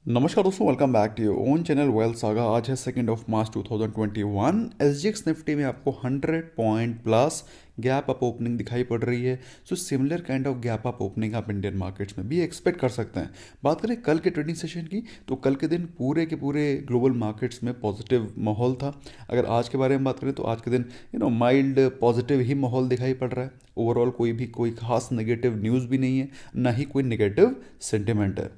नमस्कार दोस्तों, welcome back to your own channel Wealth Saga. आज है 2 मार्च 2021। एसजीएक्स निफ्टी में आपको 100 point plus gap up opening दिखाई पड़ रही है। So similar kind of gap up opening आप इंडियन मार्केट्स में भी एक्सपेक्ट कर सकते हैं। बात करें कल के ट्रेडिंग सेशन की, तो कल के दिन पूरे के पूरे ग्लोबल मार्केट्स में पॉजिटिव माहौल था। अगर आज के बारे में बात करें तो आज के दिन माइल्ड पॉजिटिव ही माहौल दिखाई पड़ रहा है। ओवरऑल कोई खास नेगेटिव न्यूज़ भी नहीं है, ना ही कोई नेगेटिव सेंटिमेंट है।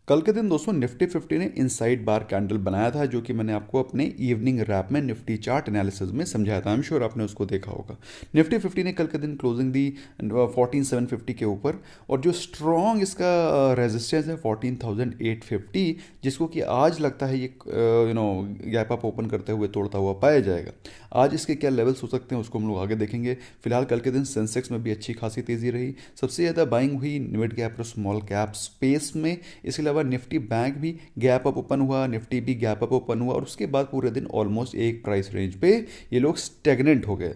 कल के दिन दोस्तों निफ्टी 50 ने इनसाइड बार कैंडल बनाया था, जो कि मैंने आपको अपने इवनिंग रैप में निफ्टी चार्ट एनालिसिस में समझाया था। आई एम श्योर आपने उसको देखा होगा। निफ्टी 50 ने कल के दिन क्लोजिंग दी 14750 के ऊपर, और जो स्ट्रॉन्ग इसका रेजिस्टेंस है 14850, जिसको कि आज लगता है ये गैप अप ओपन करते हुए तोड़ता हुआ पाया जाएगा। आज इसके क्या लेवल्स हो सकते हैं उसको हम लोग आगे देखेंगे। फिलहाल कल के दिन सेंसेक्स में भी अच्छी खासी तेज़ी रही। सबसे ज़्यादा बाइंग हुई मिड कैप और स्मॉल कैप स्पेस में। इसके अलावा निफ्टी बैंक भी गैप अप ओपन हुआ, निफ्टी भी गैप अप ओपन हुआ, और उसके बाद पूरे दिन ऑलमोस्ट एक प्राइस रेंज पे ये लोग स्टेगनेंट हो गए।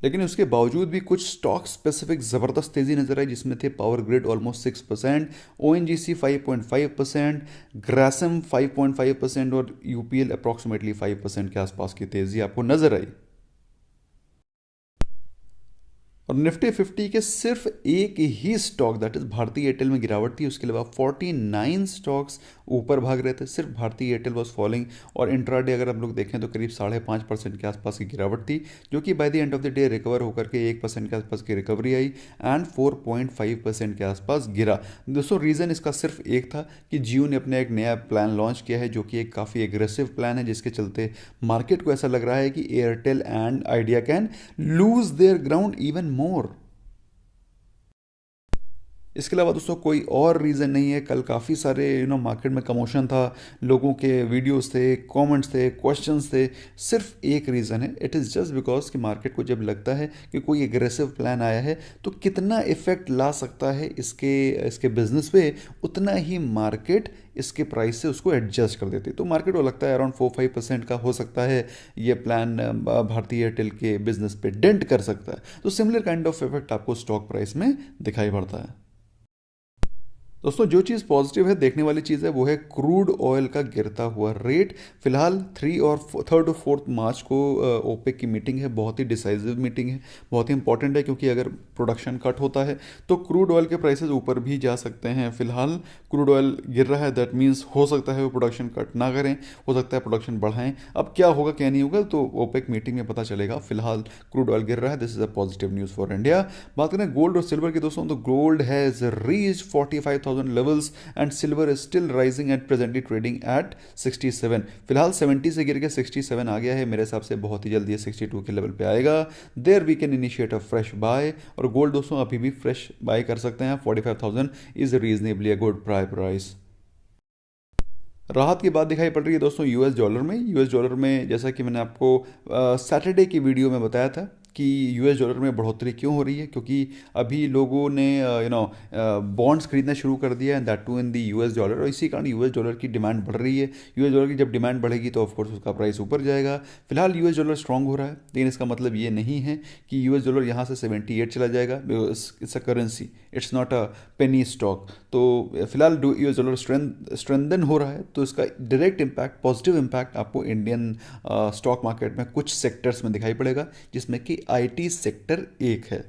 लेकिन उसके बावजूद भी कुछ स्टॉक स्पेसिफिक ज़बरदस्त तेज़ी नजर आई, जिसमें थे power grid almost 6%, ONGC 5.5%, Grasim 5.5% और यूपीएल अप्रॉक्सीमेटली 5% के आसपास की तेज़ी आपको नजर आई। और निफ्टी 50 के सिर्फ एक ही स्टॉक दैट इज भारतीय एयरटेल में गिरावट थी। उसके अलावा 49 स्टॉक्स ऊपर भाग रहे थे। सिर्फ भारतीय एयरटेल वॉज फॉलोइंग, और इंट्राडे अगर हम लोग देखें तो करीब 5.5% के आसपास की गिरावट थी, जो कि by the end of the day recover होकर के 1% के आसपास की रिकवरी आई एंड 4.5% के आसपास गिरा। दोस्तों रीज़न इसका सिर्फ एक था कि जियो ने अपना एक नया प्लान लॉन्च किया है, जो कि एक काफ़ी एग्रेसिव प्लान है, जिसके चलते मार्केट को ऐसा लग रहा है कि Airtel and idea can lose their ground even more. इसके अलावा दोस्तों कोई और रीज़न नहीं है। कल काफ़ी सारे मार्केट में कमोशन था, लोगों के वीडियोस थे, कमेंट्स थे, क्वेश्चंस थे। सिर्फ एक रीज़न है, इट इज़ जस्ट बिकॉज कि मार्केट को जब लगता है कि कोई एग्रेसिव प्लान आया है तो कितना इफेक्ट ला सकता है इसके इसके बिजनेस पे, उतना ही मार्केट इसके प्राइस से उसको एडजस्ट कर देती है। तो मार्केट को लगता है अराउंड 4-5% का हो सकता है ये प्लान भारतीय एयरटेल के बिजनेस पे डेंट कर सकता है। तो सिमिलर काइंड ऑफ इफेक्ट आपको स्टॉक प्राइस में दिखाई पड़ता है। दोस्तों जो चीज़ पॉजिटिव है, देखने वाली चीज़ है, वो है क्रूड ऑयल का गिरता हुआ रेट। फिलहाल 3 और 4 को ओपेक की मीटिंग है। बहुत ही डिसाइसिव मीटिंग है, बहुत ही इंपॉर्टेंट है, क्योंकि अगर प्रोडक्शन कट होता है तो क्रूड ऑयल के प्राइसेस ऊपर भी जा सकते हैं। फिलहाल क्रूड ऑयल गिर रहा है, दैट मीन्स हो सकता है वो प्रोडक्शन कट ना करें, हो सकता है प्रोडक्शन बढ़ाएं। अब क्या होगा क्या नहीं होगा तो ओपेक मीटिंग में पता चलेगा। फिलहाल क्रूड ऑयल गिर रहा है, this is a positive news for India. बात करें गोल्ड और सिल्वर की दोस्तों, तो gold has reached 45,000 levels and silver is still rising and presently trading at 67। फिलहाल 70 से गिर के 67 आ गया है। मेरे हिसाब से बहुत ही जल्दी 62 के लेवल पे आएगा। There we can initiate a fresh buy, और गोल्ड दोस्तों अभी भी फ्रेश बाय कर सकते हैं। 45,000 is reasonably a good price. राहत की बात दिखाई पड़ रही है दोस्तों यूएस डॉलर में। यूएस डॉलर में जैसा कि मैंने आपको सैटरडे की वीडियो में बताया था कि यूएस डॉलर में बढ़ोतरी क्यों हो रही है, क्योंकि अभी लोगों ने बॉन्ड्स खरीदना शुरू कर दिया है, that too in the US dollar, और इसी कारण यूएस डॉलर की डिमांड बढ़ रही है। यूएस डॉलर की जब डिमांड बढ़ेगी तो ऑफकोर्स उसका प्राइस ऊपर जाएगा। फिलहाल यूएस डॉलर स्ट्रांग हो रहा है, लेकिन इसका मतलब ये नहीं है कि यूएस डॉलर यहाँ से 78 चला जाएगा। It's a currency, it's not a penny stock. तो फिलहाल यूएस डॉलर स्ट्रेंथन हो रहा है, तो इसका डायरेक्ट इम्पैक्ट, पॉजिटिव इम्पैक्ट आपको इंडियन स्टॉक मार्केट में कुछ सेक्टर्स में दिखाई पड़ेगा, जिसमें कि आईटी सेक्टर एक है।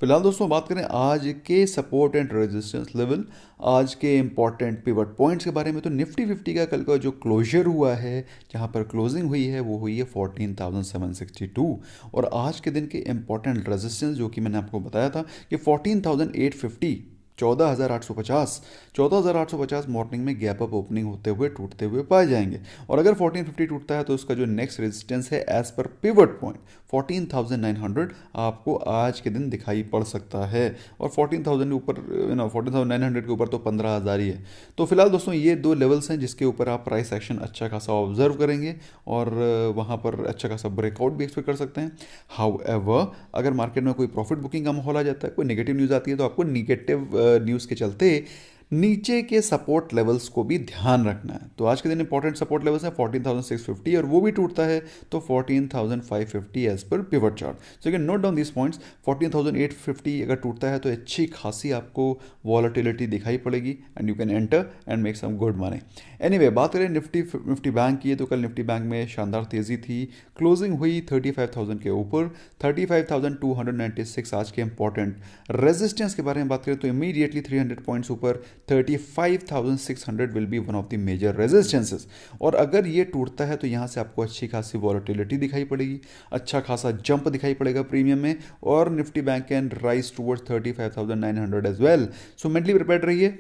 फिलहाल दोस्तों बात करें आज के सपोर्ट एंड रेजिस्टेंस लेवल, आज के इंपॉर्टेंट पिवट पॉइंट्स के बारे में, तो निफ्टी 50 का कल का जो क्लोजर हुआ है, जहां पर क्लोजिंग हुई है, वो हुई है 14,762। और आज के दिन के इंपॉर्टेंट रेजिस्टेंस जो कि मैंने आपको बताया था कि 14,850, 14,850, 14,850 मॉर्निंग में गैप अप ओपनिंग होते हुए टूटते हुए पाए जाएंगे। और अगर 1450 टूटता है तो उसका जो नेक्स्ट रेजिस्टेंस है एज पर पिवट पॉइंट 14,900 आपको आज के दिन दिखाई पड़ सकता है। और 14,000 ऊपर 14,900 के ऊपर तो 15,000 ही है। तो फिलहाल दोस्तों ये दो लेवल्स हैं जिसके ऊपर आप प्राइस एक्शन अच्छा खासा ऑब्जर्व करेंगे, और वहाँ पर अच्छा खासा ब्रेकआउट भी एक्सपेक्ट कर सकते हैं। हाउ एवर अगर मार्केट में कोई प्रॉफिट बुकिंग का माहौल आ जाता है, कोई नेगेटिव न्यूज़ आती है, तो आपको नेगेटिव न्यूज़ के चलते नीचे के सपोर्ट लेवल्स को भी ध्यान रखना है। तो आज के दिन इंपॉर्टेंट सपोर्ट लेवल्स हैं 14,650 और वो भी टूटता है तो 14,550 एज पर pivot chart. So you can note down this points. 14,850 अगर टूटता है तो अच्छी खासी आपको वॉलेटिलिटी दिखाई पड़ेगी and you can enter and make some good money. Anyway, बात करें निफ्टी बैंक की, तो कल निफ्टी बैंक में शानदार तेजी थी, क्लोजिंग हुई 35,000 के ऊपर। 35,296 आज के इंपॉर्टेंट रेजिस्टेंस के बारे में बात करें तो इमीडिएटली 300 पॉइंट्स ऊपर 35,600 will be one of the major resistances. और अगर ये टूटता है तो यहाँ से आपको अच्छी खासी वॉलेटिलिटी दिखाई पड़ेगी, अच्छा खासा जंप दिखाई पड़ेगा प्रीमियम में, और Nifty bank can rise towards 35,900 as well. So mentally prepared रहिए।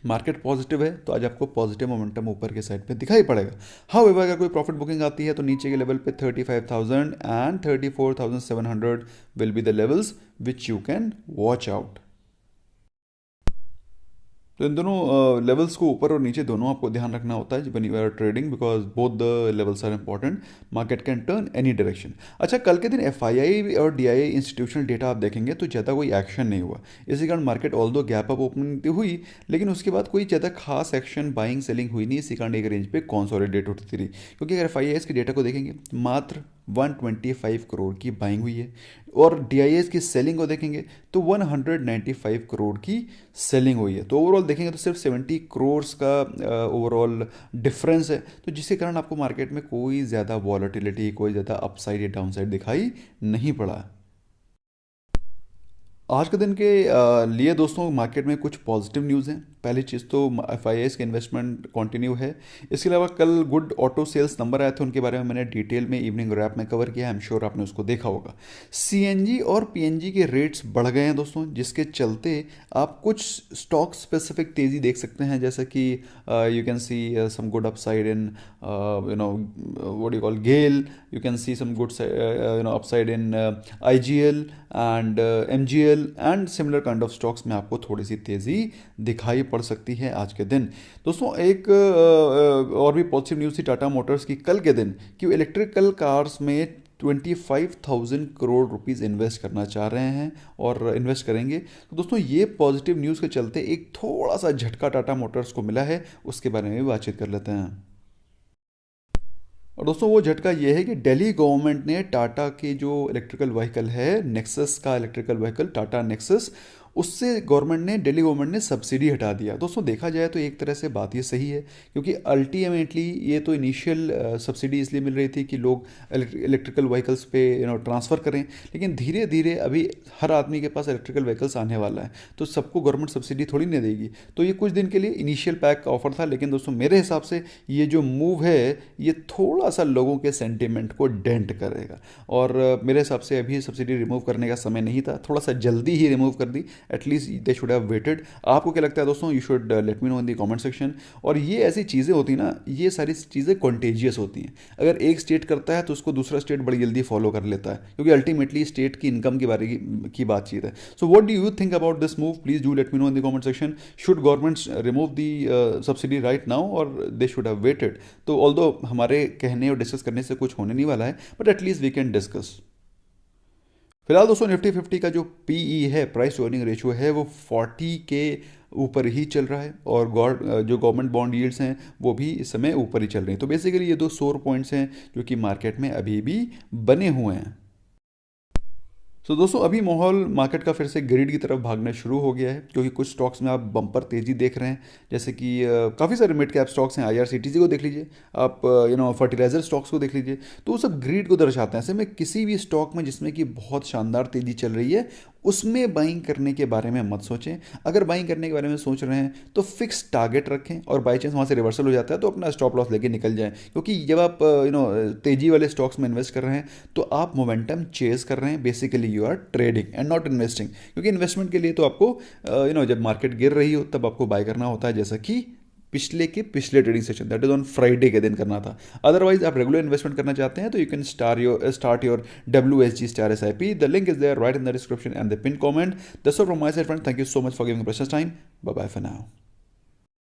मार्केट पॉजिटिव है तो आज आपको पॉजिटिव मोमेंटम ऊपर के साइड पे दिखाई पड़ेगा। हाँ, अगर कोई प्रॉफिट बुकिंग आती है तो नीचे के लेवल पे 35,000 and 34,700 will be the levels which you can watch out. तो इन दोनों लेवल्स को ऊपर और नीचे दोनों आपको ध्यान रखना होता है when you are trading, because both the levels are important. Market can turn any direction. अच्छा, कल के दिन एफआईआई और डीआईआई इंस्टीट्यूशनल डेटा आप देखेंगे तो ज़्यादा कोई एक्शन नहीं हुआ। इसी कारण मार्केट ऑल दो गैप अप ओपनिंग हुई, लेकिन उसके बाद कोई ज़्यादा खास एक्शन बाइंग सेलिंग हुई नहीं। इसी कारण एक रेंज पे कंसोलिडेट होती रही, क्योंकि अगर एफआईआई के डेटा को देखेंगे मात्र 125 करोड़ की बाइंग हुई है, और डीआईएस की सेलिंग को देखेंगे तो 195 करोड़ की सेलिंग हुई है। तो ओवरऑल देखेंगे तो सिर्फ 70 करोड़ का ओवरऑल डिफरेंस है, तो जिसके कारण आपको मार्केट में कोई ज़्यादा वॉलेटिलिटी, कोई ज़्यादा अपसाइड या डाउनसाइड दिखाई नहीं पड़ा। आज के दिन के लिए दोस्तों मार्केट में कुछ पॉजिटिव न्यूज़ हैं। पहली चीज़ तो एफआईआईज़ के इन्वेस्टमेंट कंटिन्यू है। इसके अलावा कल गुड ऑटो सेल्स नंबर आए थे, उनके बारे में मैंने डिटेल में इवनिंग रैप में कवर किया है, आई एम श्योर आपने उसको देखा होगा। सीएनजी और पीएनजी के रेट्स बढ़ गए हैं दोस्तों, जिसके चलते आप कुछ स्टॉक स्पेसिफिक तेज़ी देख सकते हैं, जैसे कि you can see some good upside in what you call GAIL, you can see some good upside in IGL and MGL and similar kind of stocks में आपको थोड़ी सी तेज़ी दिखाई पड़ सकती है आज के दिन। दोस्तों एक और भी पॉजिटिव न्यूज़ थी टाटा मोटर्स की कल के दिन, कि इलेक्ट्रिकल कार्स में 25,000 करोड़ रुपीस इन्वेस्ट करना चाह रहे हैं और इन्वेस्ट करेंगे। तो दोस्तों ये पॉजिटिव न्यूज़ के चलते एक थोड़ा सा झटका टाटा मोटर्स को मिला है, उसके बारे में भी बातचीत कर लेते हैं। और दोस्तों वो झटका ये है कि दिल्ली गवर्नमेंट ने टाटा की जो इलेक्ट्रिकल व्हीकल है, नेक्सस का इलेक्ट्रिकल व्हीकल टाटा नेक्सस, उससे दिल्ली गवर्नमेंट ने सब्सिडी हटा दिया। दोस्तों देखा जाए तो एक तरह से बात ये सही है, क्योंकि अल्टीमेटली ये तो इनिशियल सब्सिडी इसलिए मिल रही थी कि लोग इलेक्ट्रिकल व्हीकल्स पे ट्रांसफ़र करें, लेकिन धीरे धीरे अभी हर आदमी के पास इलेक्ट्रिकल व्हीकल्स आने वाला है, तो सबको गवर्नमेंट सब्सिडी थोड़ी नहीं देगी। तो ये कुछ दिन के लिए इनिशियल पैक का ऑफर था, लेकिन दोस्तों मेरे हिसाब से ये जो मूव है ये थोड़ा सा लोगों के सेंटिमेंट को डेंट करेगा, और मेरे हिसाब से अभी सब्सिडी रिमूव करने का समय नहीं था, थोड़ा सा जल्दी ही रिमूव कर दी, at least they should have waited. आपको क्या लगता है दोस्तों? You should let me know in the comment section. और ये ऐसी चीज़ें होती ना, ये सारी चीज़ें कॉन्टेजियस होती हैं। अगर एक स्टेट करता है तो उसको दूसरा स्टेट बड़ी जल्दी फॉलो कर लेता है, क्योंकि अल्टीमेटली स्टेट की इनकम के बारे की बातचीत है। So what do you think about this move? Please do let me know in the comment section. Should government remove the subsidy right now और दे शुड हैव वेटेड? तो ऑल्दो हमारे कहने और डिस्कस करने से कुछ होने नहीं वाला है, but at least we can discuss. फिलहाल दोस्तों निफ्टी 50 का जो पीई है, प्राइस टू अर्निंग रेशियो है, वो 40 के ऊपर ही चल रहा है, और जो गवर्नमेंट बॉन्ड यील्ड्स हैं वो भी इस समय ऊपर ही चल रही हैं। तो बेसिकली ये दो सोर पॉइंट्स हैं जो कि मार्केट में अभी भी बने हुए हैं। तो दोस्तों अभी माहौल मार्केट का फिर से ग्रिड की तरफ भागना शुरू हो गया है, क्योंकि कुछ स्टॉक्स में आप बम्पर तेजी देख रहे हैं, जैसे कि काफ़ी सारे मिड कैप स्टॉक्स हैं। आईआरसीटीसी को देख लीजिए आप, फर्टिलाइजर स्टॉक्स को देख लीजिए, तो वो सब ग्रिड को दर्शाते हैं। ऐसे में किसी भी स्टॉक में जिसमें कि बहुत शानदार तेजी चल रही है, उसमें बाइंग करने के बारे में मत सोचें। अगर बाइंग करने के बारे में सोच रहे हैं तो फिक्स टारगेट रखें, और बाई चांस वहाँ से रिवर्सल हो जाता है तो अपना स्टॉप लॉस लेके निकल जाएं, क्योंकि जब आप तेजी वाले स्टॉक्स में इन्वेस्ट कर रहे हैं तो आप मोमेंटम चेज कर रहे हैं। Basically you are trading and not investing, क्योंकि इन्वेस्टमेंट के लिए तो आपको जब मार्केट गिर रही हो तब आपको बाय करना होता है, जैसा कि पिछले trading session, that is on Friday के दिन करना था। अदरवाइज आप रेगुलर इन्वेस्टमेंट करना चाहते हैं तो you can start your WSG star SIP। The link is there right in the description and the pin comment. That's all from my side friend, thank you so much for giving precious time. Bye bye for now.